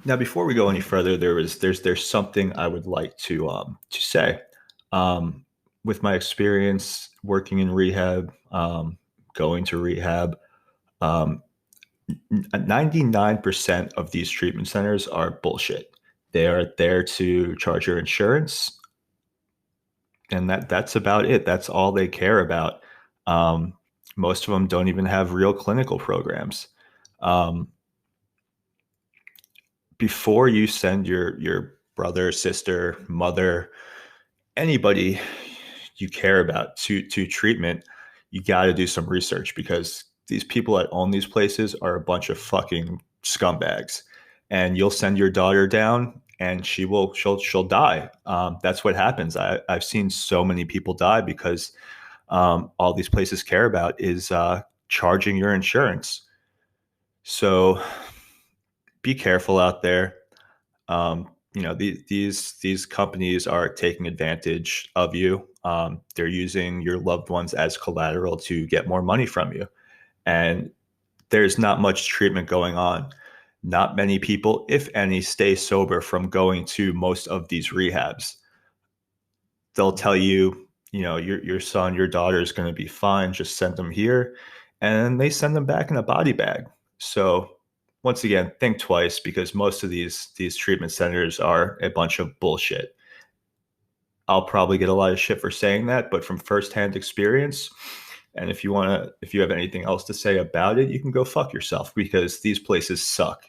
Now, before we go any further, there's something I would like to say. Um, with my experience working in rehab, going to rehab, um, 99% of these treatment centers are bullshit. They are there to charge your insurance, and that's about it. That's all they care about. Um, Most of them don't even have real clinical programs. Um, Before you send your brother, sister, mother, anybody you care about to treatment, you got to do some research because these people that own these places are a bunch of fucking scumbags. And you'll send your daughter down, and she'll die. That's what happens. I've seen so many people die because all these places care about is charging your insurance. So be careful out there. These companies are taking advantage of you. They're using your loved ones as collateral to get more money from you, and there's not much treatment going on. Not many people, if any, stay sober from going to most of these rehabs. They'll tell you, your son, your daughter is going to be fine. Just send them here, and they send them back in a body bag. So once again, think twice because most of these treatment centers are a bunch of bullshit. I'll probably get a lot of shit for saying that, but from firsthand experience, and if you have anything else to say about it, you can go fuck yourself because these places suck.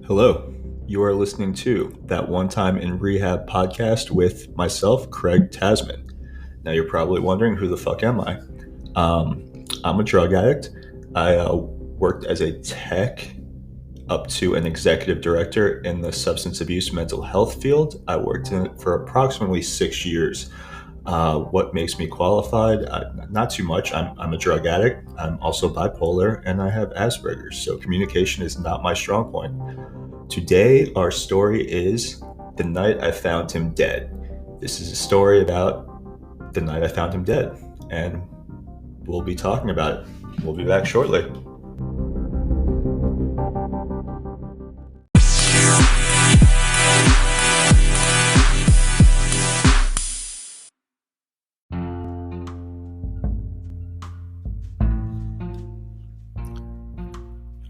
Hello. You are listening to That One Time in Rehab podcast with myself, Craig Tasman. Now you're probably wondering, who the fuck am I? I'm a drug addict. I worked as a tech up to an executive director in the substance abuse mental health field. I worked in it for approximately 6 years. What makes me qualified? Not too much. I'm a drug addict. I'm also bipolar and I have Asperger's. So communication is not my strong point. Today, our story is The Night I Found Him Dead. This is a story about the night I found him dead, and we'll be talking about it. We'll be back shortly.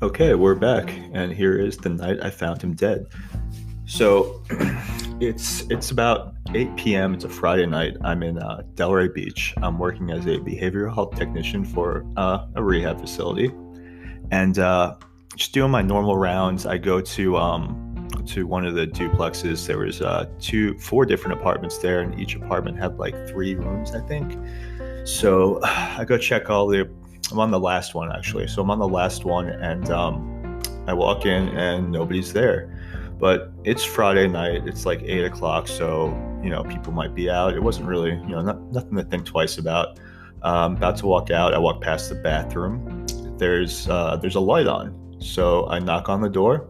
Okay, we're back, and here is the night I found him dead. So it's about 8 p.m. It's a Friday night. I'm in Delray Beach. I'm working as a behavioral health technician for a rehab facility, and just doing my normal rounds. I go to one of the duplexes. There was four different apartments there, and each apartment had like 3 rooms, I think. So I go check all the. I'm on the last one actually. So I'm on the last one, and I walk in and nobody's there. But it's Friday night. It's like 8 o'clock, so people might be out. It wasn't really nothing to think twice about. About to walk out. I walk past the bathroom. There's a light on, so I knock on the door.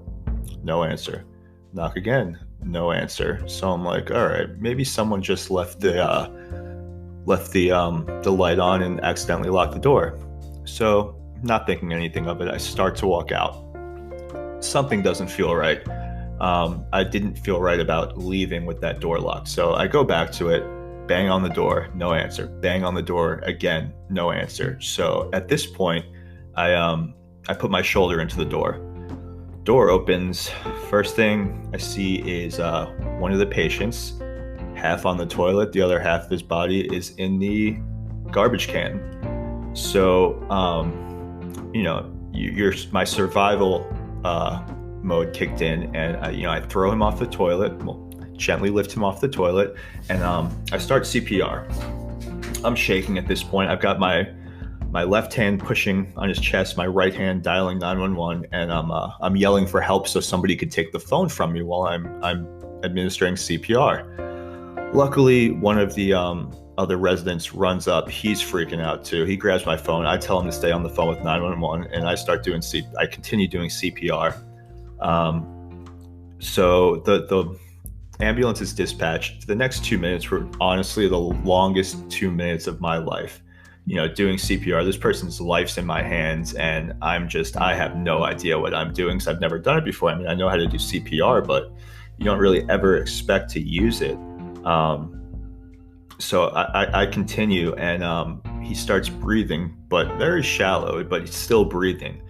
No answer. Knock again. No answer. So I'm like, all right, maybe someone just left the light on and accidentally locked the door. So, not thinking anything of it, I start to walk out. Something doesn't feel right. I didn't feel right about leaving with that door locked. So I go back to it, bang on the door, no answer. Bang on the door again, no answer. So at this point, I put my shoulder into the door. Door opens. First thing I see is one of the patients, half on the toilet, the other half of his body is in the garbage can. So, my survival mode kicked in, and I throw him off the toilet, gently lift him off the toilet, and I start CPR. I'm shaking at this point. I've got my left hand pushing on his chest, my right hand dialing 911, and I'm yelling for help so somebody could take the phone from me while I'm administering CPR. Luckily, one of the other residents runs up. He's freaking out too. He grabs my phone. I tell him to stay on the phone with 911, and I continue doing CPR. So the ambulance is dispatched. The next 2 minutes were honestly the longest 2 minutes of my life. Doing CPR, this person's life's in my hands, and I have no idea what I'm doing because I've never done it before. I mean, I know how to do CPR, but you don't really ever expect to use it. So I continue, and he starts breathing, but very shallow, but he's still breathing,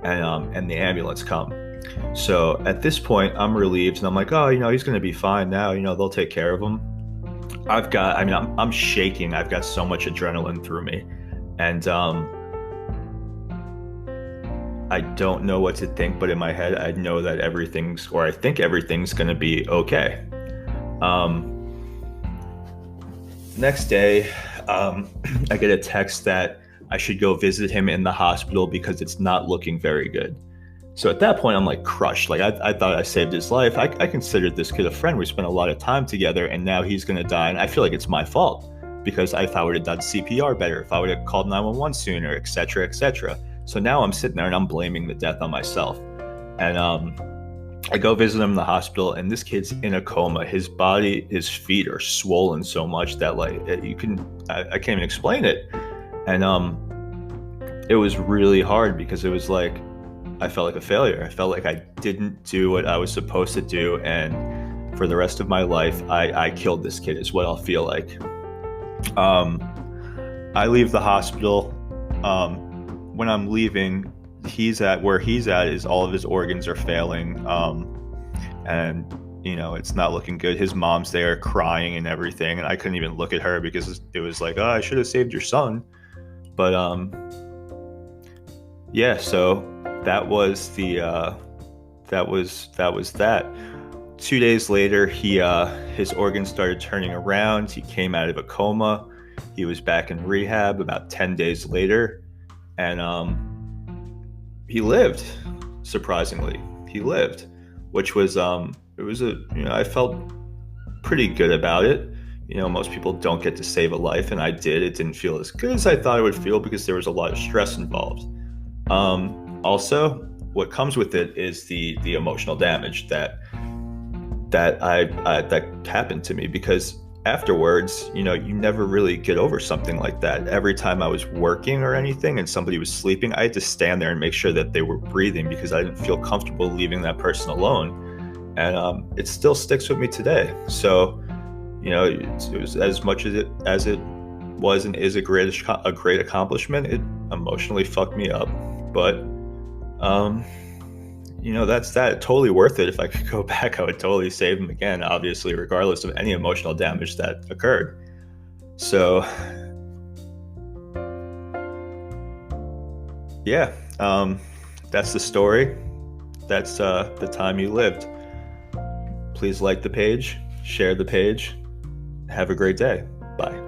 and the ambulance come. So at this point, I'm relieved, and I'm like, oh, he's going to be fine now. They'll take care of him. I'm shaking. I've got so much adrenaline through me, and I don't know what to think, but in my head, I know that I think everything's going to be okay. Next day, I get a text that I should go visit him in the hospital because it's not looking very good. So at that point, I'm like crushed. Like I thought I saved his life. I considered this kid a friend. We spent a lot of time together, and now he's going to die. And I feel like it's my fault because if I would have done CPR better, if I would have called 911 sooner, et cetera, et cetera. So now I'm sitting there and I'm blaming the death on myself. And I go visit him in the hospital, and this kid's in a coma. His feet are swollen so much that I can't even explain it. And it was really hard because it was like, I felt like a failure. I felt like I didn't do what I was supposed to do. And for the rest of my life, I killed this kid is what I'll feel like. I leave the hospital. When I'm leaving, where he's at is all of his organs are failing. And it's not looking good. His mom's there crying and everything. And I couldn't even look at her because it was like, oh, I should have saved your son. But, yeah, so that was that. 2 days later, his organs started turning around. He came out of a coma. He was back in rehab about 10 days later, and he lived. Surprisingly, he lived, which was I felt pretty good about it. Most people don't get to save a life, and I did. It didn't feel as good as I thought it would feel because there was a lot of stress involved. Also, what comes with it is the emotional damage that happened to me, because afterwards, you never really get over something like that. Every time I was working or anything and somebody was sleeping, I had to stand there and make sure that they were breathing because I didn't feel comfortable leaving that person alone. And it still sticks with me today. So, it was as much as it was and is a great accomplishment. It emotionally fucked me up, but that's that. Totally worth it. If I could go back, I would totally save him again, obviously, regardless of any emotional damage that occurred. So yeah, that's the story. That's the time you lived. Please like the page, share the page. Have a great day. Bye.